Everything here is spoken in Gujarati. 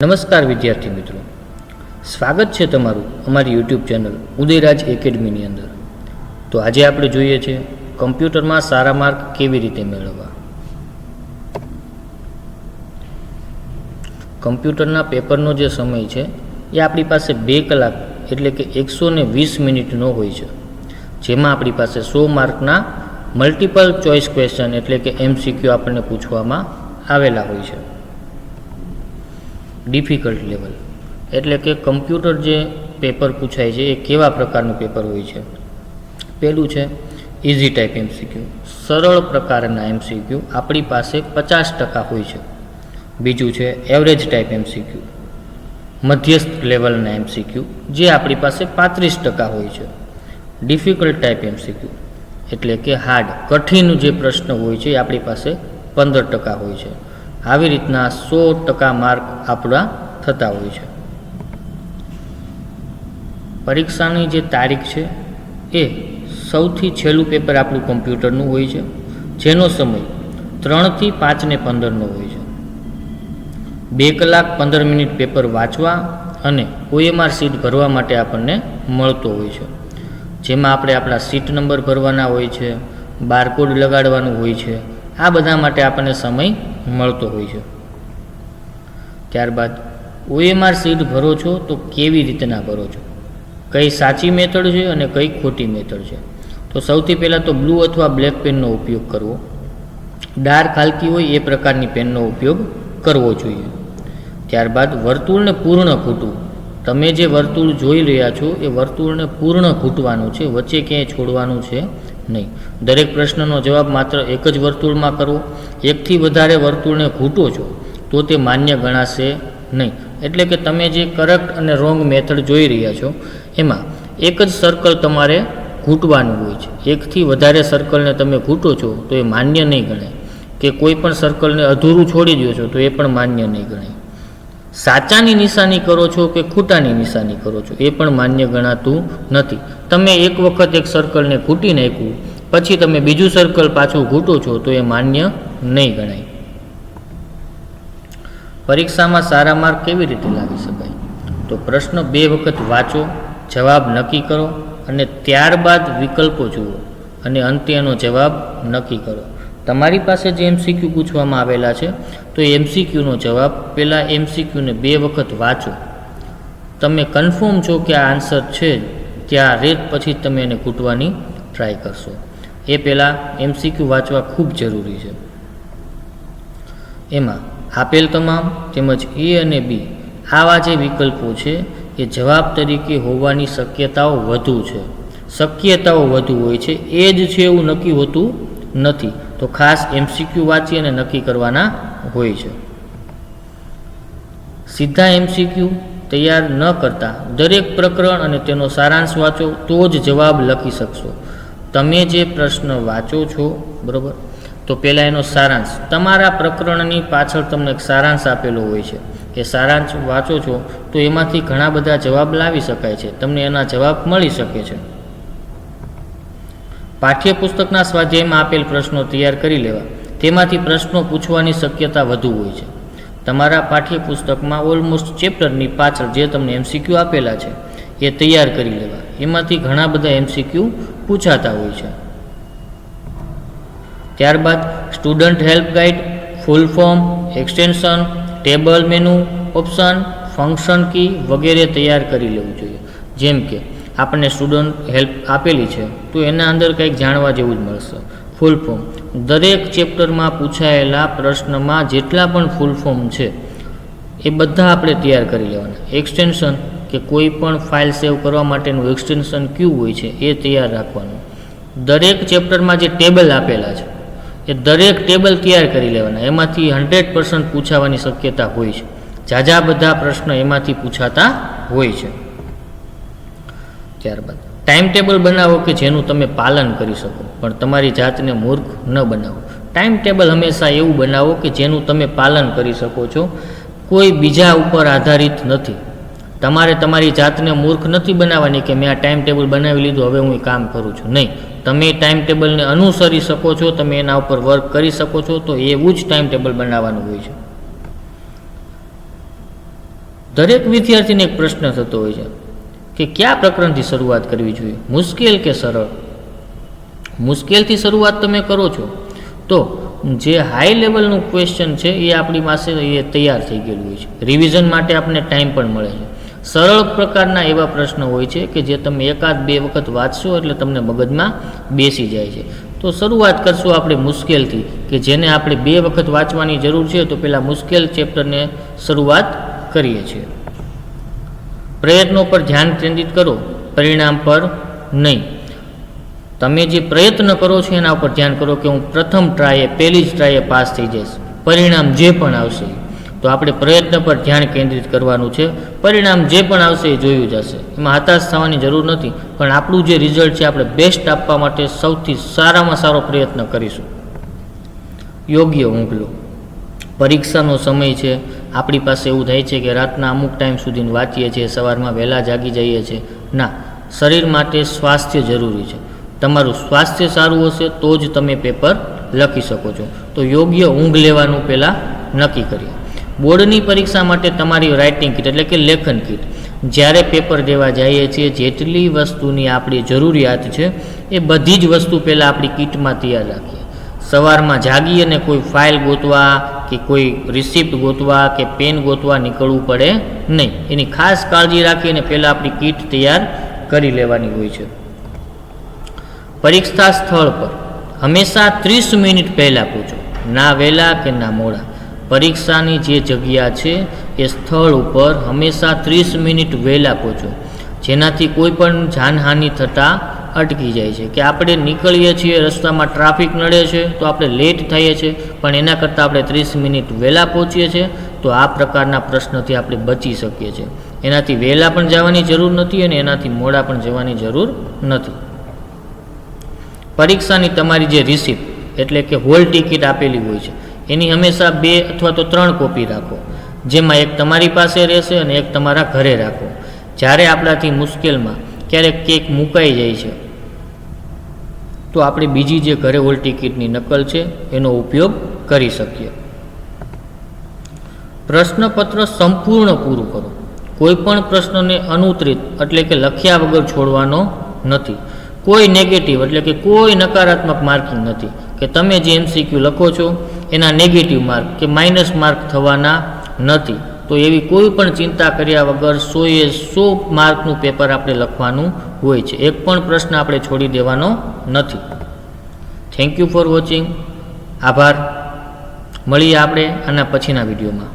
નમસ્કાર વિદ્યાર્થી મિત્રો, સ્વાગત છે તમારું અમારી યુટ્યુબ ચેનલ ઉદયરાજ એકેડમીની અંદર। તો આજે આપણે જોઈએ છે કમ્પ્યુટરમાં સારા માર્ક કેવી રીતે મેળવવા। કમ્પ્યુટરના પેપરનો જે સમય છે એ આપણી પાસે 2 કલાક એટલે કે 120 મિનિટનો હોય છે, જેમાં આપણી પાસે 100 માર્કના મલ્ટિપલ ચોઇસ ક્વેશ્ચન એટલે કે MCQ આપણને પૂછવામાં આવેલા હોય છે। ડિફિકલ્ટ લેવલ એટલે કે કમ્પ્યુટર જે પેપર પૂછાય છે એ કેવા પ્રકારનું પેપર હોય છે। પહેલું છે ઇઝી ટાઈપ MCQ, સરળ પ્રકારના MCQ આપણી પાસે 50% હોય છે। બીજું છે એવરેજ ટાઈપ MCQ, મધ્યસ્થ લેવલના MCQ જે આપણી પાસે 35% હોય છે। ડિફિકલ્ટ ટાઈપ MCQ એટલે કે હાર્ડ કઠિન જે પ્રશ્ન હોય છે એ આપણી પાસે 15% હોય છે। આવી રીતના 100% માર્ક આપણા થતા હોય છે। પરીક્ષાની જે તારીખ છે એ સૌથી છેલ્લું પેપર આપણું કમ્પ્યુટરનું હોય છે, જેનો સમય 3 થી 5 ને 15નો હોય છે। 2 કલાક 15 મિનિટ પેપર વાંચવા અને OMR સીટ ભરવા માટે આપણને મળતો હોય છે, જેમાં આપણે આપણા સીટ નંબર ભરવાના હોય છે, બારકોડ લગાડવાનું હોય છે। આ બધા માટે આપણને સમય મળતો હોય છે। ત્યારબાદ OMR સીટ ભરો છો તો કેવી રીતના ભરો છો, કઈ સાચી મેથડ છે અને કઈ ખોટી મેથડ છે। તો સૌથી પહેલાં તો બ્લુ અથવા બ્લેક પેનનો ઉપયોગ કરવો, ડાર્ક હાલકી હોય એ પ્રકારની પેનનો ઉપયોગ કરવો જોઈએ। ત્યારબાદ વર્તુળને પૂર્ણ ખૂટવું, તમે જે વર્તુળ જોઈ રહ્યા છો એ વર્તુળને પૂર્ણ ખૂટવાનું છે, વચ્ચે ક્યાંય છોડવાનું છે નહીં। દરેક પ્રશ્નનો જવાબ માત્ર એક જ વર્તુળમાં કરવો, એકથી વધારે વર્તુળને ખૂટો છો તો તે માન્ય ગણાશે નહીં। એટલે કે તમે જે કરેક્ટ અને રોંગ મેથડ જોઈ રહ્યા છો એમાં એક જ સર્કલ તમારે ખૂટવાનું હોય છે, એકથી વધારે સર્કલને તમે ખૂટો છો તો એ માન્ય નહીં ગણાય, કે કોઈ પણ સર્કલને અધૂરું છોડી દો છો તો એ પણ માન્ય નહીં ગણાય। સાચાની નિશાની કરો છો કે ખોટાની નિશાની કરો છો એ પણ માન્ય ગણાતું નથી। તમે એક વખત એક સર્કલને ખૂટી નાખ્યું પછી તમે બીજું સર્કલ પાછું ખૂટો છો તો એ માન્ય નહીં ગણાય। પરીક્ષામાં સારા માર્ક કેવી રીતે લાવી શકાય? તો પ્રશ્ન 2 વખત વાંચો, જવાબ નક્કી કરો અને ત્યારબાદ વિકલ્પો જુઓ અને અંતે એનો જવાબ નક્કી કરો। તમારી પાસે જે MCQ પૂછવામાં આવેલા છે તો એ MCQનો જવાબ પહેલાં MCQને 2 વખત વાંચો, તમે કન્ફર્મ છો કે આ આન્સર છે ત્યારે પછી તમે એને ખૂટવાની ટ્રાય કરશો। એ પહેલાં MCQ વાંચવા ખૂબ જરૂરી છે। એમાં આપેલ તમામ તેમજ A અને B આવા જે વિકલ્પો છે એ જવાબ તરીકે હોવાની શક્યતાઓ વધુ છે, શક્યતાઓ વધુ હોય છે, એ જ છે એવું નક્કી હોતું નથી। તો ખાસ MCQ વાંચી અને નક્કી કરવાના હોય છે। સીધા MCQ તૈયાર ન કરતા દરેક પ્રકરણ અને તેનો સારાંશ વાંચો તો જ જવાબ લખી શકશો। તમે જે પ્રશ્ન વાંચો છો બરાબર, તો પહેલાં એનો સારાંશ, તમારા પ્રકરણની પાછળ તમને એક સારાંશ આપેલો હોય છે, એ સારાંશ વાંચો છો તો એમાંથી ઘણા બધા જવાબ લાવી શકાય છે, તમને એના જવાબ મળી શકે છે। પાઠ્યપુસ્તકના સ્વાધ્યાયમાં આપેલ પ્રશ્નો તૈયાર કરી લેવા, તેમાંથી પ્રશ્નો પૂછવાની શક્યતા વધુ હોય છે। તમારા પાઠ્યપુસ્તકમાં ઓલમોસ્ટ ચેપ્ટરની પાછળ જે તમને MCQ આપેલા છે એ તૈયાર કરી લેવા, એમાંથી ઘણા બધા MCQ પૂછાતા હોય છે। ત્યારબાદ student help guide, full form, extension, table menu option, function key વગેરે તૈયાર કરી લેવું જોઈએ। જેમ કે આપણને સ્ટુડન્ટ હેલ્પ આપેલી છે તો એના અંદર કંઈક જાણવા જેવું જ મળશે। ફૂલ ફોર્મ, દરેક ચેપ્ટરમાં પૂછાયેલા પ્રશ્નમાં જેટલા પણ ફૂલ ફોર્મ છે એ બધા આપણે તૈયાર કરી લેવાના। એક્સટેન્શન કે કોઈ પણ ફાઇલ સેવ કરવા માટેનું એક્સટેન્શન ક્યુ હોય છે એ તૈયાર રાખવાનું। દરેક ચેપ્ટરમાં જે ટેબલ આપેલા છે એ દરેક ટેબલ તૈયાર કરી લેવાના, એમાંથી 100% પૂછાવાની શક્યતા હોય છે, ઝાઝા બધા પ્રશ્ન એમાંથી પૂછાતા હોય છે। ત્યારબાદ ટાઈમ ટેબલ બનાવો કે જેનું તમે પાલન કરી શકો, પણ તમારી જાતને મૂર્ખ ન બનાવો। ટાઈમ ટેબલ હંમેશા એવું બનાવો કે જેનું તમે પાલન કરી શકો છો, કોઈ બીજા ઉપર આધારિત નથી। તમારે તમારી જાતને મૂર્ખ નથી બનાવવાની કે મેં આ ટાઈમ ટેબલ બનાવી લીધું હવે હું કામ કરું છું, નહીં। તમે ટાઈમ ટેબલને અનુસરી શકો છો, તમે એના ઉપર વર્ક કરી શકો છો, તો એવું જ ટાઈમ ટેબલ બનાવવાનું હોય છે। દરેક વિદ્યાર્થીને એક પ્રશ્ન થતો હોય છે કે કયા પ્રકરણથી શરૂઆત કરવી જોઈએ, મુશ્કેલ કે સરળ. મુશ્કેલથી શરૂઆત તમે કરો છો તો જે હાઈ લેવલનું ક્વેશ્ચન છે એ આપણી પાસે એ તૈયાર થઈ ગયેલું હોય છે, રિવિઝન માટે આપણને ટાઈમ પણ મળે છે. સરળ પ્રકારના એવા પ્રશ્ન હોય છે કે જે તમે એકાદ બે વખત વાંચશો એટલે તમને મગજમાં બેસી જાય છે. તો શરૂઆત કરશું આપણે મુશ્કેલથી, કે જેને આપણે 2 વખત વાંચવાની જરૂર છે. તો પહેલાં મુશ્કેલ ચેપ્ટરને શરૂઆત કરીએ છીએ. પ્રયત્નો પર ધ્યાન કેન્દ્રિત કરો, પરિણામ પર નહીં. તમે જે પ્રયત્ન કરો છો એના ઉપર ધ્યાન કરો કે હું પ્રથમ ટ્રાયે, પહેલી જ ટ્રાયે પાસ થઈ જઈશ. પરિણામ જે પણ આવશે, તો આપણે પ્રયત્ન પર ધ્યાન કેન્દ્રિત કરવાનું છે. પરિણામ જે પણ આવશે એ જોયું જશે, એમાં હતાશ થવાની જરૂર નથી. પણ આપણું જે રિઝલ્ટ છે આપણે બેસ્ટ આપવા માટે સૌથી સારામાં સારો પ્રયત્ન કરીશું. યોગ્ય ઊંઘ લો. પરીક્ષાનો સમય છે, આપણી પાસે એવું થાય છે કે રાતના અમુક ટાઈમ સુધી વાંચીએ છીએ, સવારમાં વહેલા જાગી જઈએ છીએ. ના, શરીર માટે સ્વાસ્થ્ય જરૂરી છે. તમારું સ્વાસ્થ્ય સારું હશે તો જ તમે પેપર લખી શકો છો. તો યોગ્ય ઊંઘ લેવાનું પહેલાં નક્કી કરીએ. બોર્ડની પરીક્ષા માટે તમારી રાઇટિંગ કીટ એટલે કે લેખન કીટ, જ્યારે પેપર દેવા જઈએ છીએ જેટલી વસ્તુની આપણી જરૂરિયાત છે એ બધી જ વસ્તુ પહેલાં આપણી કીટમાં તૈયાર રાખીએ. સવારમાં જાગી અને કોઈ ફાઇલ ગોતવા કે કોઈ રિસિપ્ટ ગોતવા કે પેન ગોતવા નીકળવું પડે નહીં. એની ખાસ કાળજી રાખીને પહેલાં આપણી કીટ તૈયાર કરી લેવાની હોય છે. પરીક્ષા સ્થળ પર હંમેશા 30 મિનિટ પહેલાં પહોંચો, ના વહેલા કે ના મોડા. પરીક્ષાની જે જગ્યા છે એ સ્થળ ઉપર હંમેશા 30 મિનિટ વહેલા પહોંચો, જેનાથી કોઈ પણ જાનહાનિ થતાં અટકી જાય છે. કે આપણે નીકળીએ છીએ, રસ્તામાં ટ્રાફિક નડે છે તો આપણે લેટ થઈએ છીએ, પણ એના કરતાં આપણે 30 મિનિટ વહેલા પહોંચીએ છીએ તો આ પ્રકારના પ્રશ્નથી આપણે બચી શકીએ છીએ. એનાથી વહેલા પણ જવાની જરૂર નથી અને એનાથી મોડા પણ જવાની જરૂર નથી. પરીક્ષાની તમારી જે રિસિપ્ટ એટલે કે હોલ ટિકિટ આપેલી હોય છે એની હંમેશા 2 અથવા તો 3 કોપી રાખો, જેમાં એક તમારી પાસે રહેશે અને એક તમારા ઘરે રાખો. જ્યારે આપણાથી મુશ્કેલમાં ક્યારેક કેક મુકાઈ જાય છે તો આપણે બીજી જે ઘરે હોલ ટિકિટની નકલ છે એનો ઉપયોગ કરી શકીએ. પ્રશ્નપત્ર સંપૂર્ણ પૂરું કરો. કોઈ પણ પ્રશ્નને અનુત્તરિત એટલે કે લખ્યા વગર છોડવાનો નથી. કોઈ નેગેટિવ એટલે કે કોઈ નકારાત્મક માર્કિંગ નથી, કે તમે જે MCQ લખો છો એના નેગેટિવ માર્ક કે માઇનસ માર્ક થવાના નથી. તો એવી કોઈ પણ ચિંતા કર્યા વગર 100 માર્કનું પેપર આપણે લખવાનું હોય છે. એક પણ પ્રશ્ન આપણે છોડી દેવાનો નથી. Thank you for watching. આભાર. મળીએ આપણે આના પછીના વિડીયોમાં.